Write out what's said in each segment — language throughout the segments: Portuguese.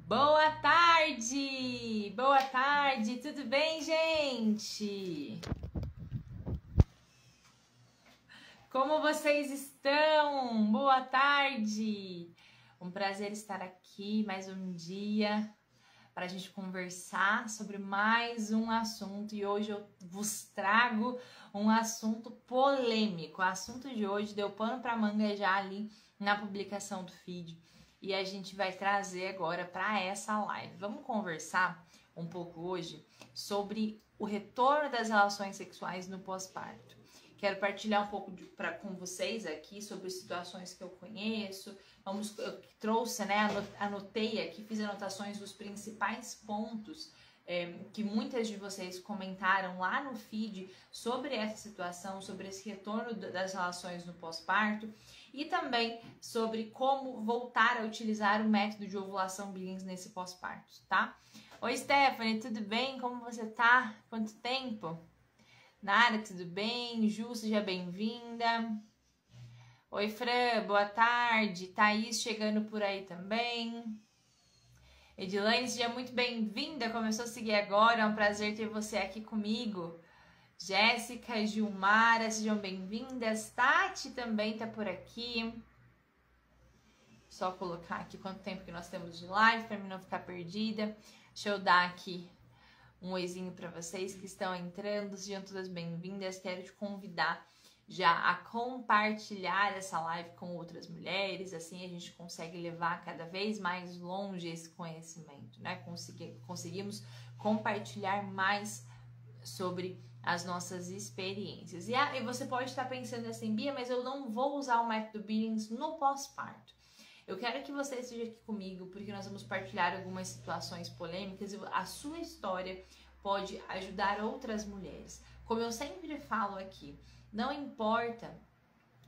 Boa tarde! Boa tarde! Tudo bem, gente? Como vocês estão? Boa tarde! Um prazer estar aqui mais um dia para a gente conversar sobre mais um assunto. E hoje eu vos trago um assunto polêmico. O assunto de hoje deu pano para manga já ali na publicação do feed. E a gente vai trazer agora para essa live. Vamos conversar um pouco hoje sobre o retorno das relações sexuais no pós-parto. Quero partilhar um pouco com vocês aqui sobre situações que eu conheço. Eu trouxe, né? Anotei aqui, fiz anotações dos principais pontos que muitas de vocês comentaram lá no feed sobre essa situação, sobre esse retorno das relações no pós-parto. E também sobre como voltar a utilizar o método de ovulação Billings nesse pós-parto, tá? Oi, Stephanie, tudo bem? Como você tá? Quanto tempo? Nara, tudo bem? Ju, seja bem-vinda. Oi, Fran, boa tarde. Thaís chegando por aí também. Edilane, seja muito bem-vinda. Começou a seguir agora, é um prazer ter você aqui comigo. Jéssica, Gilmara, sejam bem-vindas. Tati também tá por aqui. Só colocar aqui quanto tempo que nós temos de live para mim não ficar perdida. Deixa eu dar aqui um oizinho para vocês que estão entrando. Sejam todas bem-vindas. Quero te convidar já a compartilhar essa live com outras mulheres. Assim a gente consegue levar cada vez mais longe esse conhecimento, né? Conseguimos compartilhar mais sobre as nossas experiências. E você pode estar pensando assim, Bia, mas eu não vou usar o método Billings no pós-parto. Eu quero que você esteja aqui comigo, porque nós vamos partilhar algumas situações polêmicas e a sua história pode ajudar outras mulheres. Como eu sempre falo aqui, não importa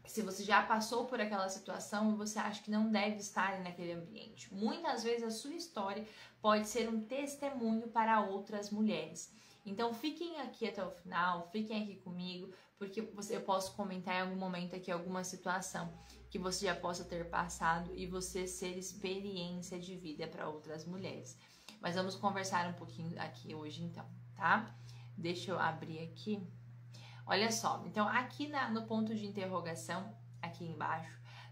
se você já passou por aquela situação e você acha que não deve estar naquele ambiente. Muitas vezes a sua história pode ser um testemunho para outras mulheres. Então fiquem aqui até o final, fiquem aqui comigo, porque eu posso comentar em algum momento aqui alguma situação que você já possa ter passado e você ser experiência de vida para outras mulheres. Mas vamos conversar um pouquinho aqui hoje então, tá? Deixa eu abrir aqui. Olha só, então aqui no ponto de interrogação, aqui embaixo,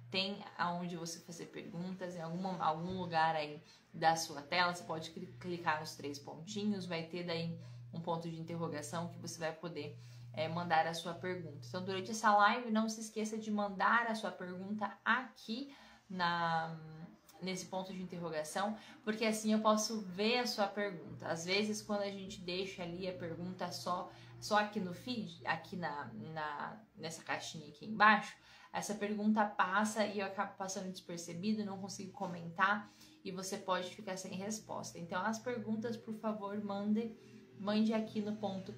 tem aonde você fazer perguntas, em algum lugar aí da sua tela, você pode clicar nos 3 pontinhos, vai ter daí um ponto de interrogação que você vai poder mandar a sua pergunta. Então, durante essa live, não se esqueça de mandar a sua pergunta aqui nesse ponto de interrogação, porque assim eu posso ver a sua pergunta. Às vezes, quando a gente deixa ali a pergunta só aqui no feed, aqui nessa caixinha aqui embaixo, essa pergunta passa e eu acabo passando despercebido, não consigo comentar e você pode ficar sem resposta. Então, as perguntas, por favor, mande aqui no ponto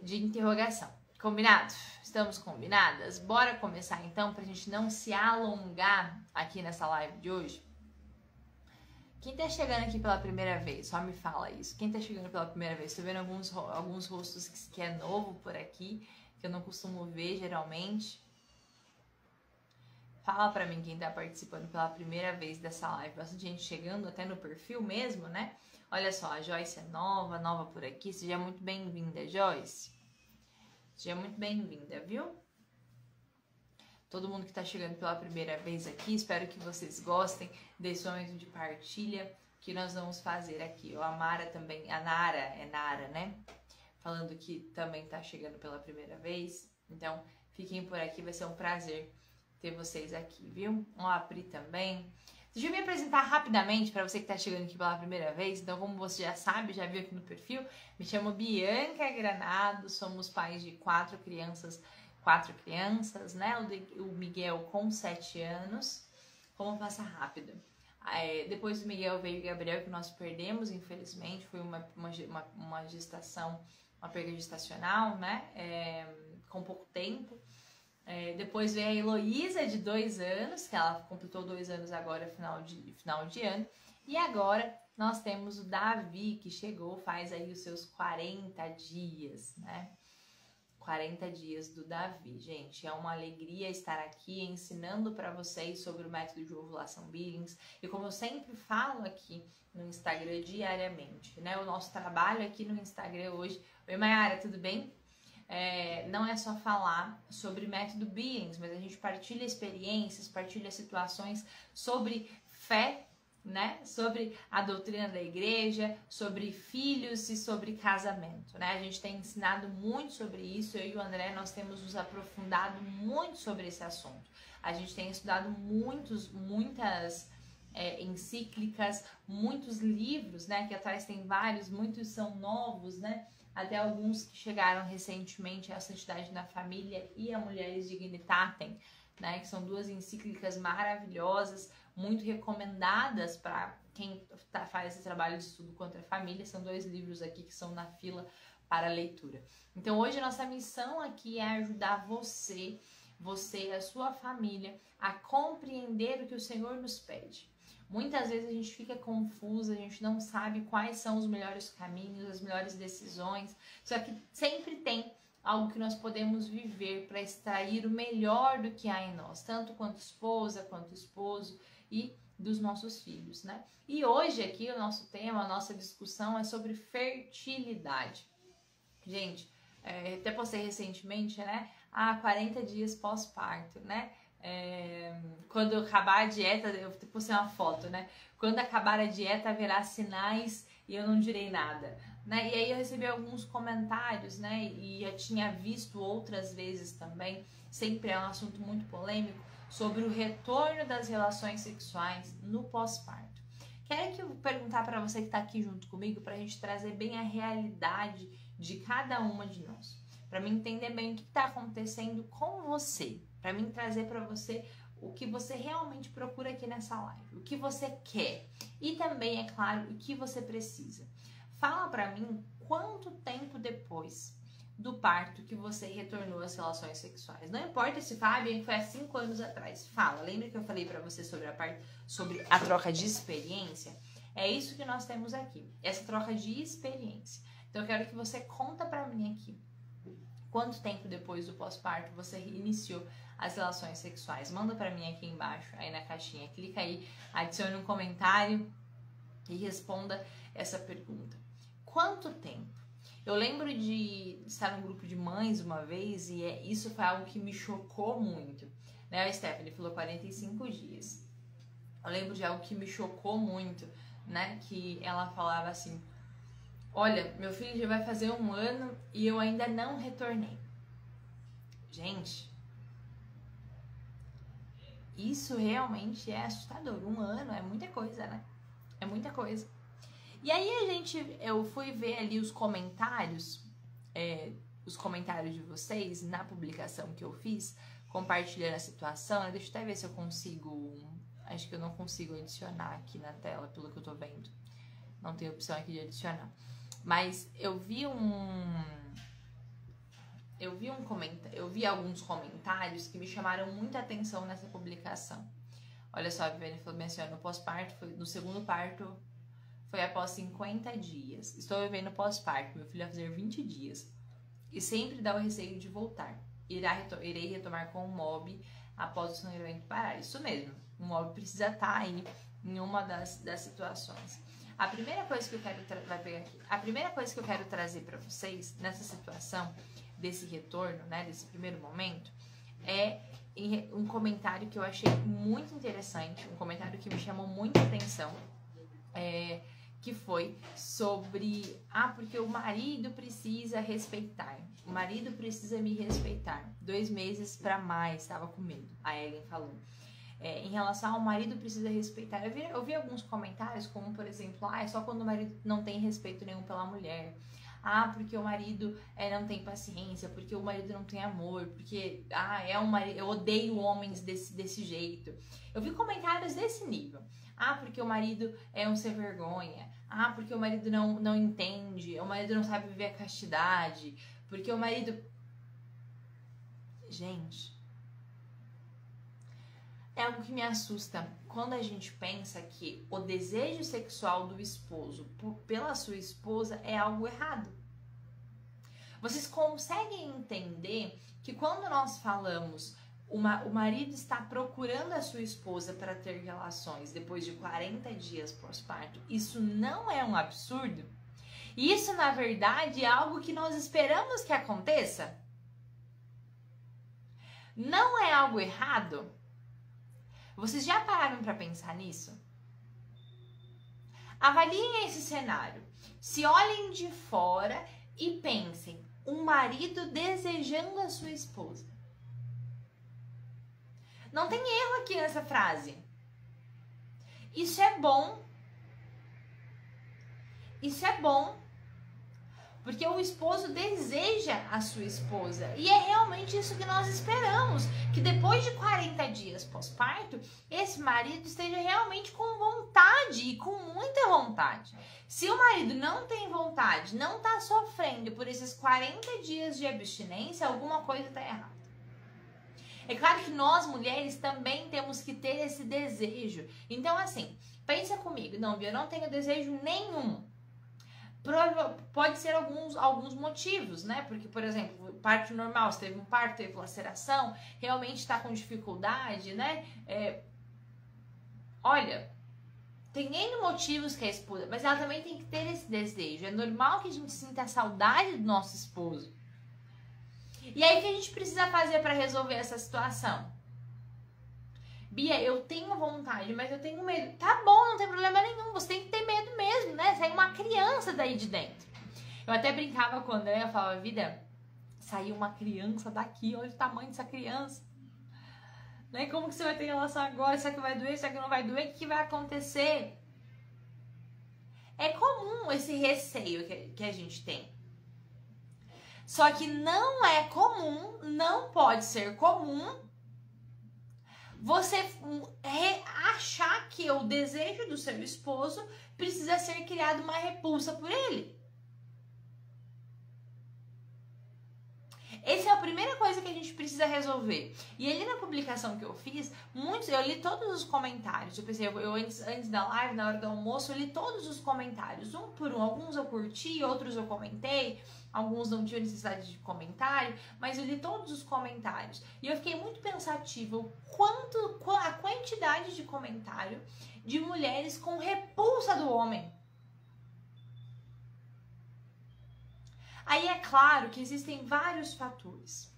de interrogação. Combinado? Estamos combinadas? Bora começar então, pra gente não se alongar aqui nessa live de hoje. Quem tá chegando aqui pela primeira vez, só me fala isso. Quem tá chegando pela primeira vez? Tô vendo alguns rostos que é novo por aqui, que eu não costumo ver geralmente. Fala pra mim quem tá participando pela primeira vez dessa live. Bastante gente chegando até no perfil mesmo, né? Olha só, a Joyce é nova por aqui. Seja muito bem-vinda, Joyce. Seja muito bem-vinda, viu? Todo mundo que tá chegando pela primeira vez aqui, espero que vocês gostem desse momento de partilha que nós vamos fazer aqui. A Mara também, a Nara, é Nara, né? Falando que também tá chegando pela primeira vez. Então, fiquem por aqui, vai ser um prazer ter vocês aqui, viu? A Pri também. Deixa eu me apresentar rapidamente para você que está chegando aqui pela primeira vez. Então, como você já sabe, já viu aqui no perfil, me chamo Bianca Granado, somos pais de 4 crianças, né? O Miguel com 7 anos. Vamos passar rápido. Depois do Miguel veio o Gabriel, que nós perdemos, infelizmente. Foi uma gestação, uma perda gestacional, né? Com pouco tempo. Depois veio a Heloísa, de 2 anos, que ela completou 2 anos agora, final de ano. E agora nós temos o Davi, que chegou faz aí os seus 40 dias, né? 40 dias do Davi. Gente, é uma alegria estar aqui ensinando para vocês sobre o método de ovulação Billings. E como eu sempre falo aqui no Instagram diariamente, né? O nosso trabalho aqui no Instagram hoje... Oi, Mayara, tudo bem? Não é só falar sobre método Billings, mas a gente partilha experiências, partilha situações sobre fé, né? Sobre a doutrina da igreja, sobre filhos e sobre casamento, né? A gente tem ensinado muito sobre isso, eu e o André, nós temos nos aprofundado muito sobre esse assunto. A gente tem estudado muitas encíclicas, muitos livros, né? Que atrás tem vários, muitos são novos, né? Até alguns que chegaram recentemente, a Santidade na Família e a Mulheres Dignitatem, né? Que são duas encíclicas maravilhosas, muito recomendadas para quem faz esse trabalho de estudo contra a família. São dois livros aqui que são na fila para leitura. Então hoje a nossa missão aqui é ajudar você e a sua família a compreender o que o Senhor nos pede. Muitas vezes a gente fica confusa, a gente não sabe quais são os melhores caminhos, as melhores decisões, só que sempre tem algo que nós podemos viver para extrair o melhor do que há em nós, tanto quanto esposa, quanto esposo e dos nossos filhos, né? E hoje aqui o nosso tema, a nossa discussão é sobre fertilidade. Gente, até postei recentemente, né? 40 dias pós-parto, né? Quando acabar a dieta, eu postei uma foto, né? Quando acabar a dieta haverá sinais e eu não direi nada, né? E aí eu recebi alguns comentários, né? E já tinha visto outras vezes também, sempre é um assunto muito polêmico, sobre o retorno das relações sexuais no pós-parto. Quero perguntar para você que está aqui junto comigo, para a gente trazer bem a realidade de cada uma de nós, para mim entender bem o que está acontecendo com você, para mim trazer para você o que você realmente procura aqui nessa live, o que você quer e também, é claro, o que você precisa. Fala para mim quanto tempo depois do parto que você retornou às relações sexuais. Não importa se Fábio foi há 5 anos atrás. Fala, lembra que eu falei para você sobre a troca de experiência? É isso que nós temos aqui, essa troca de experiência. Então eu quero que você conta para mim aqui quanto tempo depois do pós-parto você iniciou as relações sexuais. Manda para mim aqui embaixo, aí na caixinha. Clica aí, adicione um comentário e responda essa pergunta. Quanto tempo? Eu lembro de estar num grupo de mães uma vez e isso foi algo que me chocou muito. Né? A Stephanie falou 45 dias. Eu lembro de algo que me chocou muito, né? Que ela falava assim: olha, meu filho já vai fazer 1 ano e eu ainda não retornei. Gente, isso realmente é assustador. 1 ano é muita coisa, né? É muita coisa. E aí eu fui ver ali os comentários de vocês na publicação que eu fiz, compartilhando a situação. Deixa eu até ver se eu consigo, acho que eu não consigo adicionar aqui na tela, pelo que eu tô vendo. Não tem opção aqui de adicionar. Mas eu vi alguns comentários que me chamaram muita atenção nessa publicação. Olha só, a Viviane falou bem assim, no pós-parto, no segundo parto, foi após 50 dias. Estou vivendo pós-parto, meu filho vai fazer 20 dias. E sempre dá o receio de voltar. Irei retomar com o MOB após o sangramento parar. Isso mesmo, o MOB precisa estar aí em uma das situações. A primeira coisa que eu quero trazer para vocês nessa situação desse retorno, né, desse primeiro momento, é um comentário que eu achei muito interessante, um comentário que me chamou muita atenção, que foi sobre, porque o marido precisa respeitar, o marido precisa me respeitar, 2 meses para mais, estava com medo, a Ellen falou. Em relação ao marido precisa respeitar, eu vi alguns comentários como, por exemplo, é só quando o marido não tem respeito nenhum pela mulher, porque o marido não tem paciência, porque o marido não tem amor, porque eu odeio homens desse jeito. Eu vi comentários desse nível. Porque o marido é um sem vergonha, porque o marido não entende, o marido não sabe viver a castidade, porque o marido... Gente, é algo que me assusta quando a gente pensa que o desejo sexual do esposo pela sua esposa é algo errado. Vocês conseguem entender que quando nós falamos o marido está procurando a sua esposa para ter relações depois de 40 dias pós-parto, isso não é um absurdo? Isso, na verdade, é algo que nós esperamos que aconteça? Não é algo errado? Vocês já pararam para pensar nisso? Avaliem esse cenário. Se olhem de fora e pensem, um marido desejando a sua esposa. Não tem erro aqui nessa frase. Isso é bom. Isso é bom. Porque o esposo deseja a sua esposa. E é realmente isso que nós esperamos. Que depois de 40 dias pós-parto, esse marido esteja realmente com vontade e com muita vontade. Se o marido não tem vontade, não está sofrendo por esses 40 dias de abstinência, alguma coisa está errada. É claro que nós, mulheres, também temos que ter esse desejo. Então, assim, pensa comigo. Não, eu não tenho desejo nenhum. Pode ser alguns motivos, né? Porque, por exemplo, parto normal, você teve um parto, teve laceração, realmente está com dificuldade, né? Olha, tem N motivos que a esposa, mas ela também tem que ter esse desejo. É normal que a gente sinta a saudade do nosso esposo. E aí, o que a gente precisa fazer para resolver essa situação? Bia, eu tenho vontade, mas eu tenho medo. Tá bom, não tem problema nenhum. Você tem que ter medo mesmo, né? Sai uma criança daí de dentro. Eu até brincava com a André, eu falava, vida, saiu uma criança daqui, olha o tamanho dessa criança. Né? Como que você vai ter relação agora? Será que vai doer? Será que não vai doer? O que vai acontecer? É comum esse receio que a gente tem. Só que não é comum, não pode ser comum você achar que o desejo do seu esposo precisa ser criado uma repulsa por ele. Essa é a primeira coisa que a gente precisa resolver. E ali na publicação que eu fiz, eu li todos os comentários. Eu pensei, antes da live, na hora do almoço, eu li todos os comentários, um por um. Alguns eu curti, outros eu comentei, alguns não tinham necessidade de comentário, mas eu li todos os comentários. E eu fiquei muito pensativa a quantidade de comentário de mulheres com repulsa do homem. Aí é claro que existem vários fatores,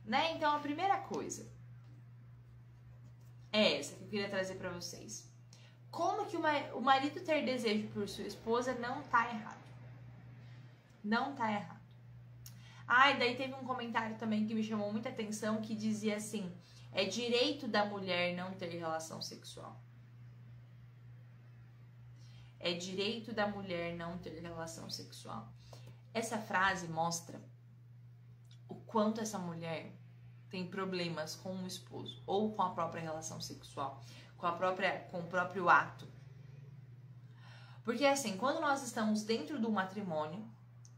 né? Então a primeira coisa é essa que eu queria trazer para vocês. Como que o marido ter desejo por sua esposa não tá errado. Não tá errado. E daí teve um comentário também que me chamou muita atenção que dizia assim, é direito da mulher não ter relação sexual. É direito da mulher não ter relação sexual. Essa frase mostra o quanto essa mulher tem problemas com o esposo ou com a própria relação sexual, com o próprio ato. Porque assim, quando nós estamos dentro do matrimônio,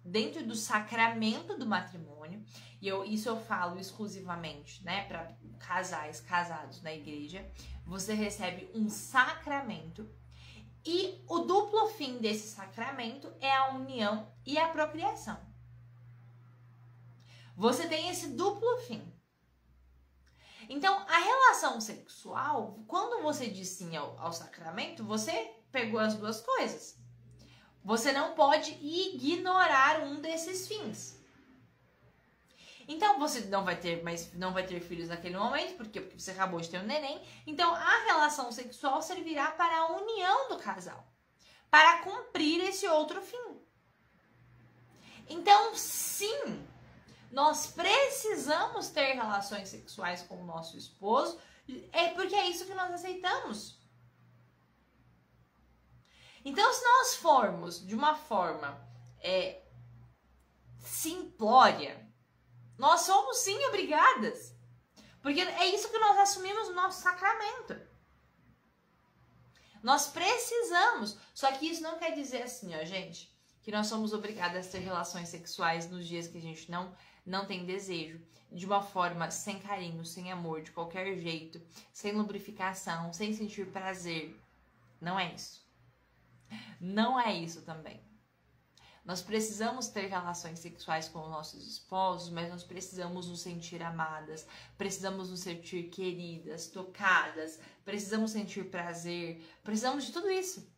dentro do sacramento do matrimônio, e isso eu falo exclusivamente, né, para casais casados na igreja, você recebe um sacramento. E o duplo fim desse sacramento é a união e a procriação. Você tem esse duplo fim. Então, a relação sexual, quando você diz sim ao sacramento, você pegou as duas coisas. Você não pode ignorar um desses fins. Então, você não vai ter filhos naquele momento, porque você acabou de ter um neném. Então, a relação sexual servirá para a união do casal, para cumprir esse outro fim. Então, sim, nós precisamos ter relações sexuais com o nosso esposo, porque é isso que nós aceitamos. Então, se nós formos de uma forma simplória, nós somos sim obrigadas. Porque é isso que nós assumimos no nosso sacramento. Nós precisamos. Só que isso não quer dizer assim, ó, gente, que nós somos obrigadas a ter relações sexuais nos dias que a gente não tem desejo. De uma forma sem carinho, sem amor, de qualquer jeito, sem lubrificação, sem sentir prazer. Não é isso. Não é isso também. Nós precisamos ter relações sexuais com os nossos esposos, mas nós precisamos nos sentir amadas, precisamos nos sentir queridas, tocadas, precisamos sentir prazer, precisamos de tudo isso.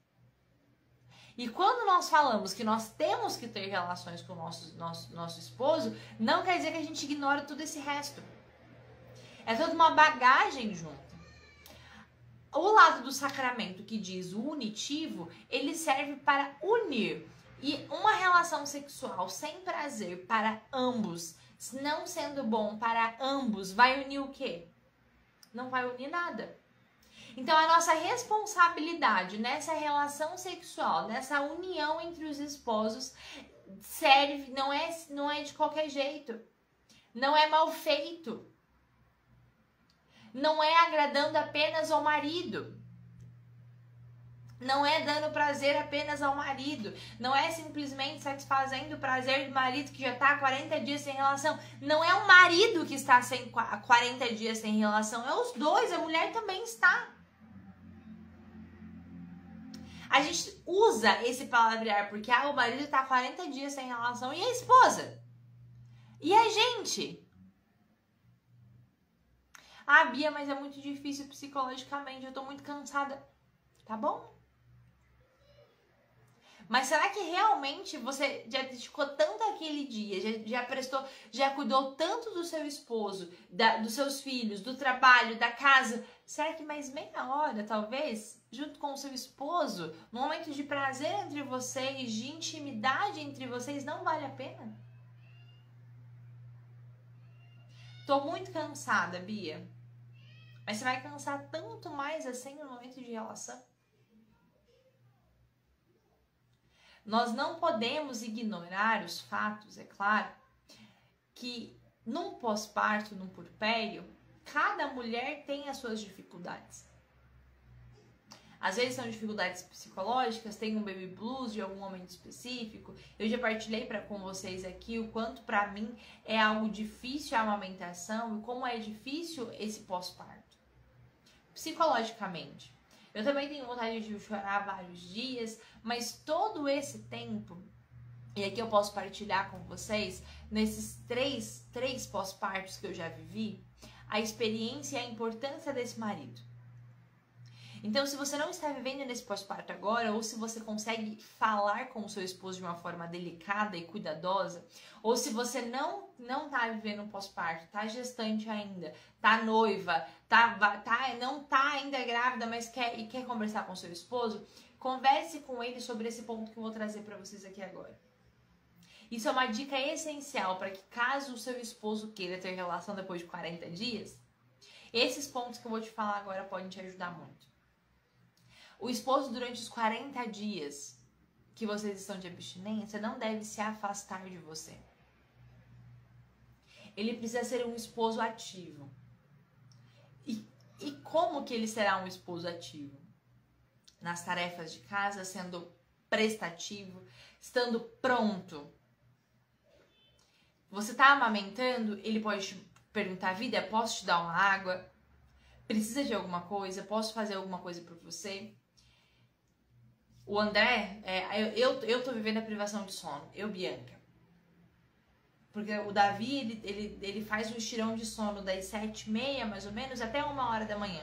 E quando nós falamos que nós temos que ter relações com o nosso esposo, não quer dizer que a gente ignora todo esse resto. É toda uma bagagem junto. O lado do sacramento que diz o unitivo, ele serve para unir. E uma relação sexual sem prazer para ambos, não sendo bom para ambos, vai unir o quê? Não vai unir nada. Então a nossa responsabilidade nessa relação sexual, nessa união entre os esposos, serve, não é de qualquer jeito. Não é mal feito. Não é agradando apenas ao marido. Não é dando prazer apenas ao marido. Não é simplesmente satisfazendo o prazer do marido que já está há 40 dias sem relação. Não é o marido que está 40 dias sem relação. É os dois, a mulher também está. A gente usa esse palavrear porque o marido está 40 dias sem relação e a esposa. E a gente? Bia, mas é muito difícil psicologicamente, eu tô muito cansada. Tá bom? Mas será que realmente você já dedicou tanto aquele dia, já prestou, já cuidou tanto do seu esposo, dos seus filhos, do trabalho, da casa? Será que mais meia hora, talvez, junto com o seu esposo, no momento de prazer entre vocês, de intimidade entre vocês, não vale a pena? Tô muito cansada, Bia. Mas você vai cansar tanto mais assim no momento de relação? Nós não podemos ignorar os fatos, é claro, que num pós-parto, num puerpério, cada mulher tem as suas dificuldades. Às vezes são dificuldades psicológicas, tem um baby blues de algum momento específico. Eu já partilhei com vocês aqui o quanto pra mim é algo difícil a amamentação e como é difícil esse pós-parto. Psicologicamente. Eu também tenho vontade de chorar vários dias, mas todo esse tempo, e aqui eu posso partilhar com vocês, nesses três pós-partos que eu já vivi, a experiência e a importância desse marido. Então, se você não está vivendo nesse pós-parto agora, ou se você consegue falar com o seu esposo de uma forma delicada e cuidadosa, ou se você não está vivendo um pós-parto, está gestante ainda, está noiva, não está ainda grávida, mas quer conversar com o seu esposo, converse com ele sobre esse ponto que eu vou trazer para vocês aqui agora. Isso é uma dica essencial para que, caso o seu esposo queira ter relação depois de 40 dias, esses pontos que eu vou te falar agora podem te ajudar muito. O esposo, durante os 40 dias que vocês estão de abstinência, não deve se afastar de você. Ele precisa ser um esposo ativo. E como que ele será um esposo ativo? Nas tarefas de casa, sendo prestativo, estando pronto. Você está amamentando, ele pode te perguntar: vida, posso te dar uma água? Precisa de alguma coisa? Posso fazer alguma coisa por você? O André, eu tô vivendo a privação de sono, Bianca. Porque o Davi, ele faz um estirão de sono das 7h30, mais ou menos, até 1h da manhã.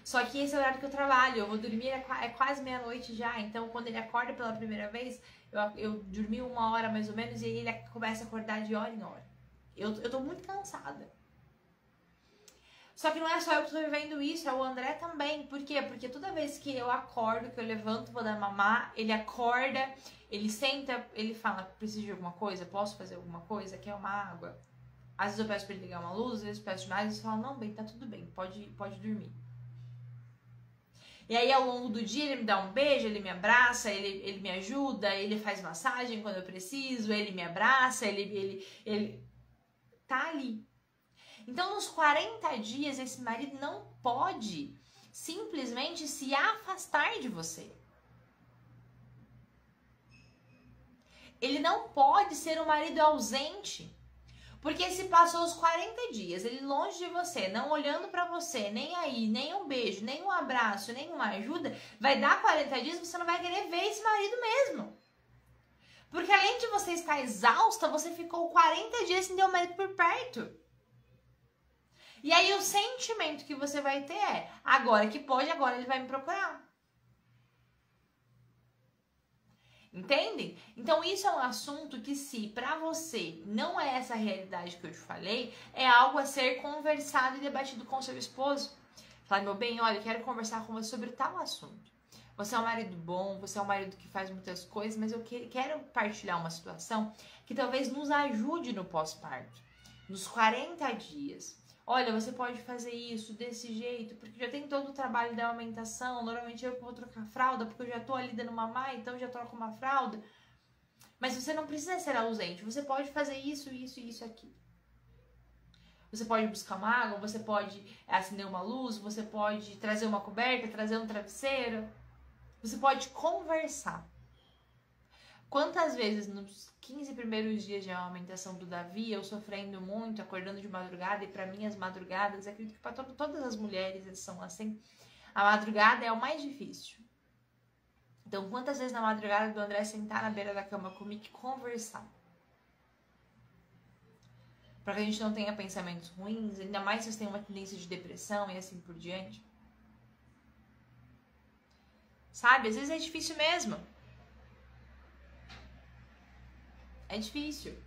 Só que esse é o horário que eu trabalho, eu vou dormir, é quase meia-noite já. Então, quando ele acorda pela primeira vez, eu dormi 1h mais ou menos, e aí ele começa a acordar de hora em hora. Eu tô muito cansada. Só que não é só eu que tô vivendo isso, é o André também. Por quê? Porque toda vez que eu acordo, que eu levanto, vou dar mamar, ele acorda, ele senta, ele fala: preciso de alguma coisa? Posso fazer alguma coisa? Quer uma água? Às vezes eu peço pra ele ligar uma luz, às vezes eu peço demais, e ele fala: não, bem, tá tudo bem, pode dormir. E aí, ao longo do dia, ele me dá um beijo, ele me abraça, ele me ajuda, ele faz massagem quando eu preciso, ele me abraça, ele tá ali. Então, nos 40 dias, esse marido não pode simplesmente se afastar de você. Ele não pode ser um marido ausente. Porque se passou os 40 dias, ele longe de você, não olhando pra você, nem aí, nem um beijo, nem um abraço, nem uma ajuda, vai dar 40 dias, você não vai querer ver esse marido mesmo. Porque além de você estar exausta, você ficou 40 dias sem ter o médico por perto. E aí o sentimento que você vai ter é, agora que pode, agora ele vai me procurar. Entendem? Então isso é um assunto que, se pra você não é essa realidade que eu te falei, é algo a ser conversado e debatido com seu esposo. Fala, meu bem, olha, eu quero conversar com você sobre tal assunto. Você é um marido bom, você é um marido que faz muitas coisas, mas eu quero partilhar uma situação que talvez nos ajude no pós-parto, nos 40 dias. Olha, você pode fazer isso desse jeito, porque já tem todo o trabalho da amamentação. Normalmente eu vou trocar fralda, porque eu já tô ali dando mamar, então já troco uma fralda. Mas você não precisa ser ausente, você pode fazer isso, isso e isso aqui. Você pode buscar uma água, você pode acender uma luz, você pode trazer uma coberta, trazer um travesseiro. Você pode conversar. Quantas vezes nos 15 primeiros dias de amamentação do Davi, eu sofrendo muito, acordando de madrugada, e para mim as madrugadas, acredito que para todas as mulheres são assim, a madrugada é o mais difícil. Então, quantas vezes na madrugada do André sentar na beira da cama comigo e conversar? Para que a gente não tenha pensamentos ruins, ainda mais se você tem uma tendência de depressão e assim por diante. Sabe? Às vezes é difícil mesmo. É difícil.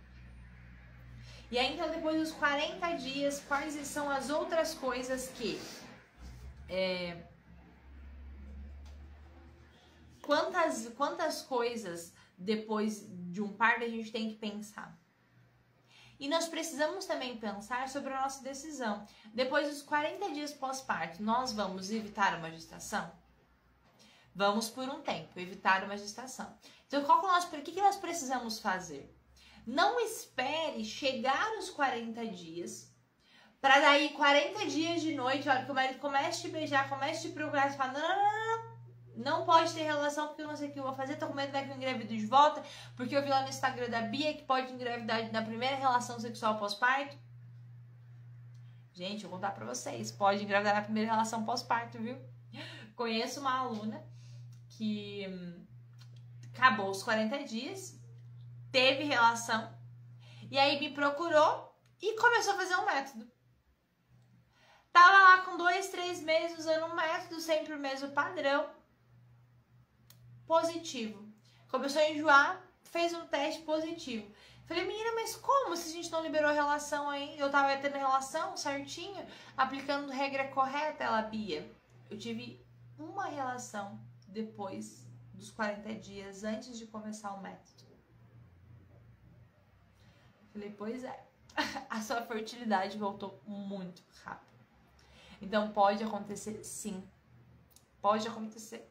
E aí, então, depois dos 40 dias, quais são as outras coisas que... Quantas coisas depois de um parto a gente tem que pensar? E nós precisamos também pensar sobre a nossa decisão. Depois dos 40 dias pós-parto, nós vamos evitar uma gestação? Vamos por um tempo, evitar uma gestação. Então, o que nós precisamos fazer? Não espere chegar os 40 dias, para daí 40 dias de noite, a hora que o marido comece a te beijar, comece a te procurar, você fala, não pode ter relação porque eu não sei o que eu vou fazer, tô com medo que eu engravido de volta, porque eu vi lá no Instagram da Bia que pode engravidar na primeira relação sexual pós-parto. Gente, eu vou contar pra vocês, pode engravidar na primeira relação pós-parto, viu? Conheço uma aluna que acabou os 40 dias, teve relação, e aí me procurou e começou a fazer um método. Tava lá com 2, 3 meses usando um método, sempre o mesmo padrão, positivo. Começou a enjoar, fez um teste positivo. Falei, menina, mas como se a gente não liberou a relação aí? Eu tava tendo relação certinho, aplicando regra correta. Ela, Bia, eu tive uma relação depois dos 40 dias, antes de começar o método. Falei, pois é, a sua fertilidade voltou muito rápido. Então pode acontecer sim, pode acontecer.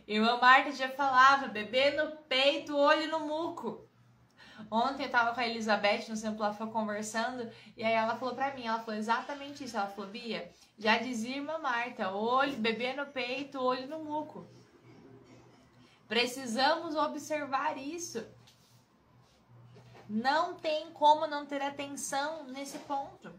Irmã Marta já falava, bebê no peito, olho no muco. Ontem eu tava com a Elizabeth no Centro Lafã conversando, e aí ela falou pra mim, ela falou exatamente isso, ela falou, Bia, já dizia irmã Marta, bebê no peito, olho no muco. Precisamos observar isso. Não tem como não ter atenção nesse ponto.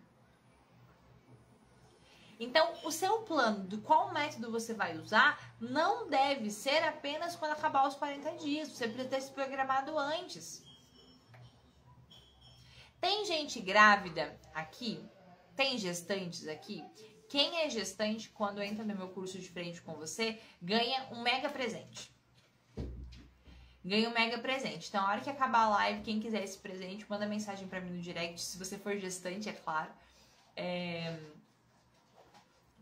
Então, o seu plano de qual método você vai usar não deve ser apenas quando acabar os 40 dias. Você precisa ter se programado antes. Tem gente grávida aqui? Tem gestantes aqui? Quem é gestante, quando entra no meu curso de frente com você, ganha um mega presente. Ganha um mega presente. Então, a hora que acabar a live, quem quiser esse presente, manda mensagem pra mim no direct. Se você for gestante, é claro.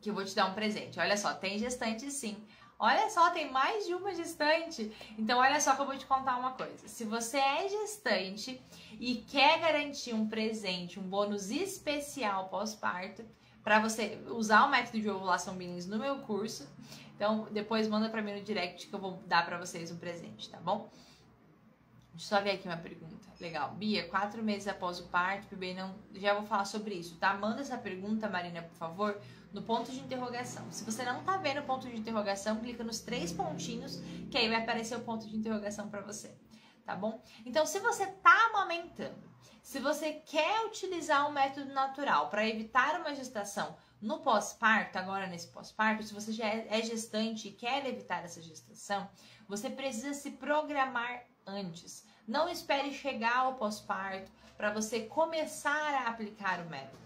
Que eu vou te dar um presente. Olha só, tem gestante sim. Olha só, tem mais de uma gestante. Então, olha só que eu vou te contar uma coisa. Se você é gestante e quer garantir um presente, um bônus especial pós-parto, para você usar o método de ovulação Billings no meu curso, então depois manda para mim no direct que eu vou dar para vocês um presente, tá bom? Deixa eu só ver aqui uma pergunta. Legal. Bia, 4 meses após o parto, bebê não... Já vou falar sobre isso, tá? Manda essa pergunta, Marina, por favor, no ponto de interrogação. Se você não tá vendo o ponto de interrogação, clica nos 3 pontinhos, que aí vai aparecer o ponto de interrogação pra você, tá bom? Então, se você tá amamentando, se você quer utilizar um método natural para evitar uma gestação No pós-parto, agora nesse pós-parto, se você já é gestante e quer evitar essa gestação, você precisa se programar antes. Não espere chegar ao pós-parto para você começar a aplicar o método.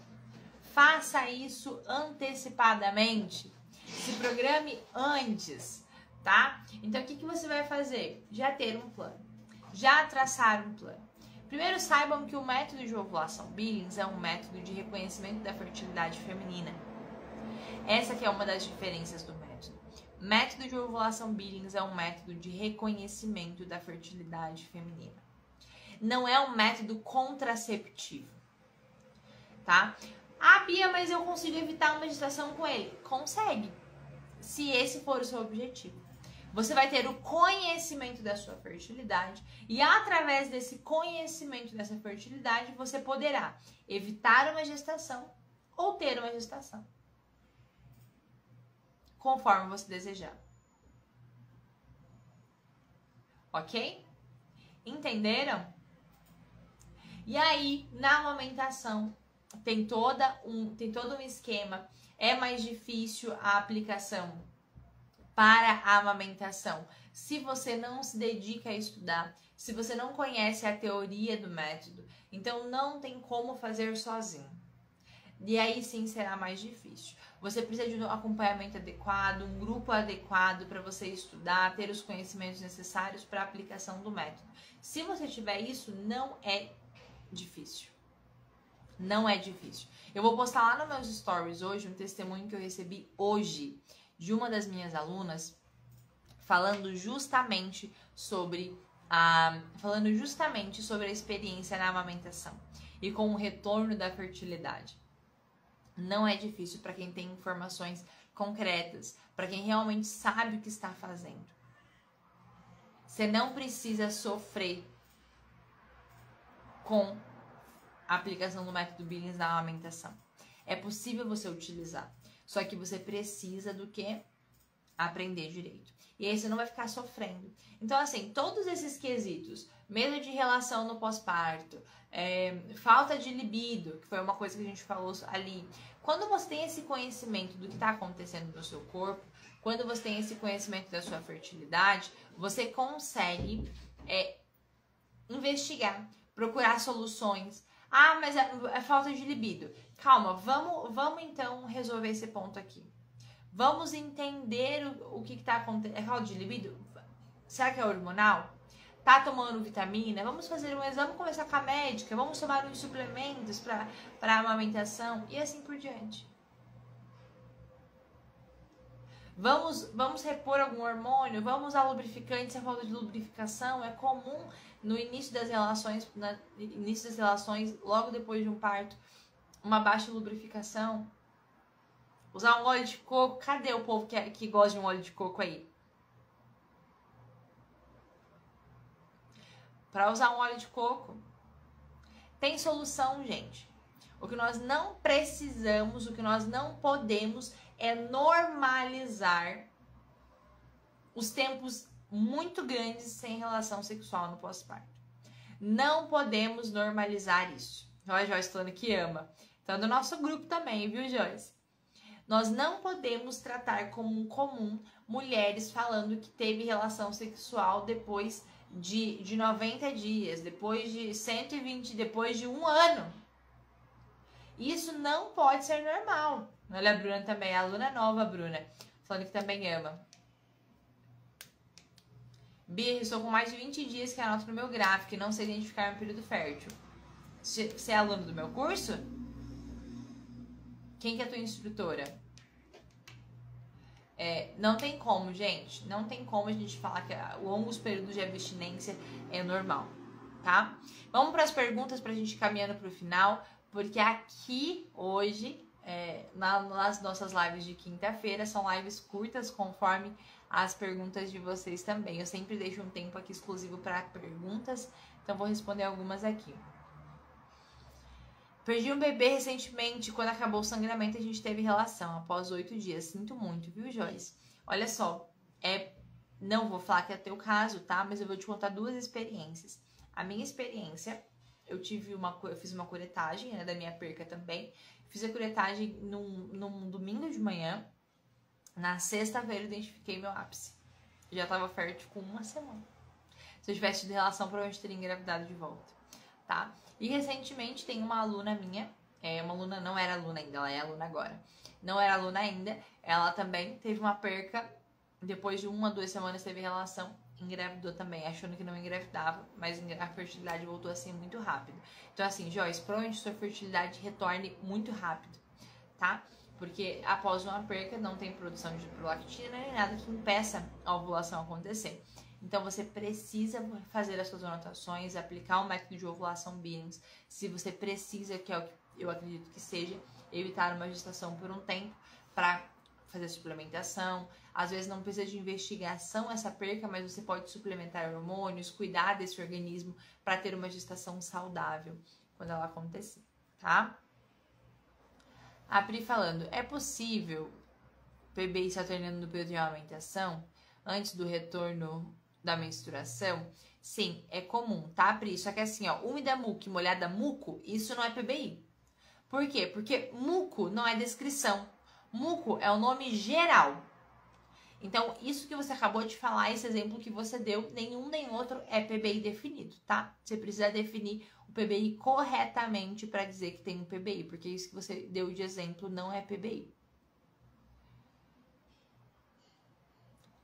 Faça isso antecipadamente. Se programe antes, tá? Então, o que você vai fazer? Já ter um plano. Já traçar um plano. Primeiro, saibam que o método de ovulação Billings é um método de reconhecimento da fertilidade feminina. Essa que é uma das diferenças do método. O método de ovulação Billings é um método de reconhecimento da fertilidade feminina. Não é um método contraceptivo, tá? Ah, Bia, mas eu consigo evitar uma gestação com ele. Consegue, se esse for o seu objetivo. Você vai ter o conhecimento da sua fertilidade e através desse conhecimento dessa fertilidade, você poderá evitar uma gestação ou ter uma gestação, conforme você desejar. Ok? Entenderam? E aí, na amamentação, tem todo um esquema. É mais difícil a aplicação para a amamentação. Se você não se dedica a estudar, se você não conhece a teoria do método, então não tem como fazer sozinho. E aí sim será mais difícil. Você precisa de um acompanhamento adequado, um grupo adequado para você estudar, ter os conhecimentos necessários para a aplicação do método. Se você tiver isso, não é difícil. Não é difícil. Eu vou postar lá nos meus stories hoje um testemunho que eu recebi hoje de uma das minhas alunas falando justamente sobre a experiência na amamentação e com o retorno da fertilidade. Não é difícil para quem tem informações concretas, para quem realmente sabe o que está fazendo. Você não precisa sofrer com a aplicação do método Billings na amamentação. É possível você utilizar, só que você precisa do quê? Aprender direito. E aí você não vai ficar sofrendo. Então, assim, todos esses quesitos, medo de relação no pós-parto, falta de libido, que foi uma coisa que a gente falou ali. Quando você tem esse conhecimento do que está acontecendo no seu corpo, quando você tem esse conhecimento da sua fertilidade, você consegue investigar, procurar soluções. Ah, mas é falta de libido. Calma, vamos então resolver esse ponto aqui. Vamos entender o que está acontecendo. É falta de libido? Será que é hormonal? Tá tomando vitamina? Vamos fazer um exame, vamos conversar com a médica, vamos tomar uns suplementos para a amamentação e assim por diante. Vamos repor algum hormônio, vamos usar lubrificante se é falta de lubrificação. É comum no início das relações, logo depois de um parto, uma baixa lubrificação. Usar um óleo de coco. Cadê o povo que gosta de um óleo de coco aí? Para usar um óleo de coco. Tem solução, gente. O que nós não precisamos, o que nós não podemos é normalizar os tempos muito grandes sem relação sexual no pós-parto. Não podemos normalizar isso. Olha a Joyce falando que ama. Então, do nosso grupo também, viu, Joyce? Nós não podemos tratar como comum mulheres falando que teve relação sexual depois de 90 dias, depois de 120, depois de um ano. Isso não pode ser normal. Olha a Bruna também, a aluna nova, Bruna, falando que também ama. Bia, estou com mais de 20 dias que anoto no meu gráfico e não sei identificar um período fértil. Você é aluno do meu curso? Quem que é a tua instrutora? Não tem como, gente. Não tem como a gente falar que longos períodos de abstinência é normal, tá? Vamos para as perguntas para a gente ir caminhando para o final, porque aqui hoje, nas nossas lives de quinta-feira, são lives curtas conforme as perguntas de vocês também. Eu sempre deixo um tempo aqui exclusivo para perguntas, então vou responder algumas aqui. Perdi um bebê recentemente, quando acabou o sangramento a gente teve relação, após 8 dias. Sinto muito, viu, Joyce? Olha só, não vou falar que é teu caso, tá? Mas eu vou te contar duas experiências. A minha experiência, eu fiz uma curetagem, né, da minha perca também. fiz a curetagem num domingo de manhã. Na sexta-feira eu identifiquei meu ápice. Já tava fértil com 1 semana. Se eu tivesse tido relação, provavelmente teria engravidado de volta, tá? E recentemente tem uma aluna minha, uma aluna, não era aluna ainda, ela é aluna agora. Não era aluna ainda, ela também teve uma perca, depois de 1 a 2 semanas teve relação, engravidou também, achando que não engravidava, mas a fertilidade voltou assim muito rápido. Então assim, Joyce, provavelmente sua fertilidade retorne muito rápido, tá? Porque após uma perca não tem produção de prolactina nem nada que impeça a ovulação acontecer. Então você precisa fazer as suas anotações, aplicar o método de ovulação Billings. Se você precisa, que é o que eu acredito que seja, evitar uma gestação por um tempo para fazer suplementação. Às vezes não precisa de investigação essa perca, mas você pode suplementar hormônios, cuidar desse organismo para ter uma gestação saudável quando ela acontecer, tá? A Pri falando, é possível o bebê se alternando no período de amamentação antes do retorno da menstruação? Sim, é comum, tá, Pri? Só que assim, ó, úmida muco e molhada muco, isso não é PBI. Por quê? Porque muco não é descrição. Muco é o nome geral. Então, isso que você acabou de falar, esse exemplo que você deu, nenhum nem outro é PBI definido, tá? Você precisa definir o PBI corretamente para dizer que tem um PBI, porque isso que você deu de exemplo não é PBI.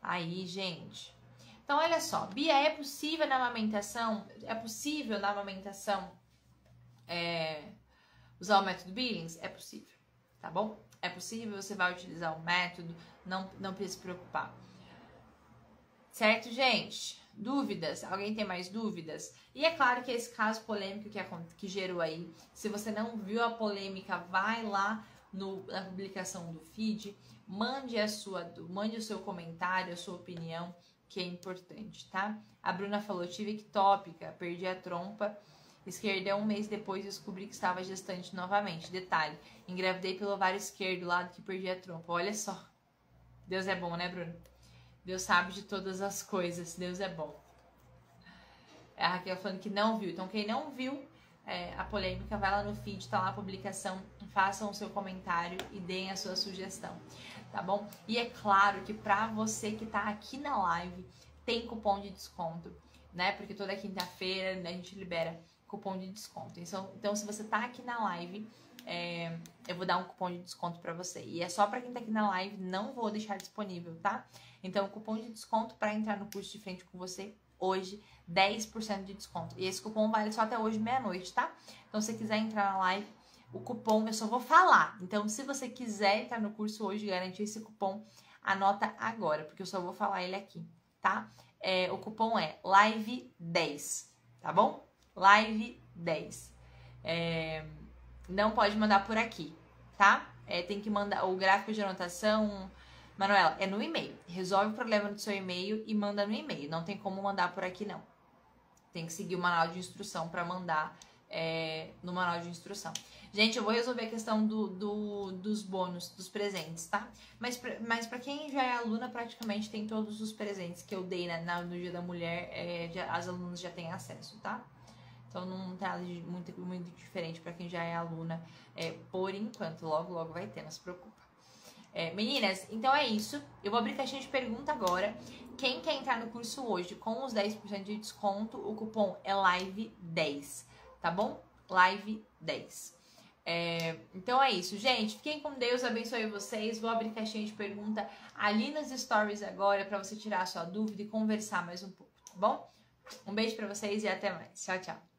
Aí, gente. Então, olha só. Bia, é possível na amamentação? É possível na amamentação usar o método Billings? É possível, tá bom? É possível, você vai utilizar o método, não precisa se preocupar. Certo, gente? Dúvidas? Alguém tem mais dúvidas? E é claro que esse caso polêmico que gerou aí, se você não viu a polêmica, vai lá na publicação do feed, mande o seu comentário, a sua opinião, que é importante, tá? A Bruna falou, tive ectópica, perdi a trompa esquerda 1 mês depois descobri que estava gestante novamente. Detalhe, engravidei pelo ovário esquerdo, lado que perdi a trompa. Olha só. Deus é bom, né, Bruno? Deus sabe de todas as coisas. Deus é bom. A Raquel falando que não viu. Então, quem não viu a polêmica, vai lá no feed, tá lá a publicação, façam o seu comentário e deem a sua sugestão, tá bom? E é claro que pra você que tá aqui na live, tem cupom de desconto, né? Porque toda quinta-feira, né, a gente libera cupom de desconto. Então, se você tá aqui na live, eu vou dar um cupom de desconto pra você. E é só pra quem tá aqui na live, não vou deixar disponível, tá? Então, o cupom de desconto pra entrar no curso de frente com você hoje, 10% de desconto. E esse cupom vale só até hoje, meia-noite, tá? Então, se você quiser entrar na live, o cupom eu só vou falar. Então, se você quiser entrar no curso hoje e garantir esse cupom, anota agora, porque eu só vou falar ele aqui, tá? O cupom é LIVE10, tá bom? LIVE10. Não pode mandar por aqui, tá? Tem que mandar o gráfico de anotação. Manuela, é no e-mail. Resolve o problema do seu e-mail e manda no e-mail. Não tem como mandar por aqui, não. Tem que seguir o manual de instrução para mandar no manual de instrução. Gente, eu vou resolver a questão dos bônus, dos presentes, tá? Mas para quem já é aluna, praticamente tem todos os presentes que eu dei no Dia da Mulher, as alunas já têm acesso, tá? Então não tá muito diferente para quem já é aluna, por enquanto. Logo, logo vai ter, não se preocupa. Meninas, então é isso. Eu vou abrir caixinha de pergunta agora. Quem quer entrar no curso hoje com os 10% de desconto, o cupom é LIVE10, tá bom? LIVE10. Então é isso, gente. Fiquem com Deus, abençoe vocês. Vou abrir caixinha de pergunta ali nos stories agora para você tirar a sua dúvida e conversar mais um pouco, tá bom? Um beijo para vocês e até mais. Tchau, tchau.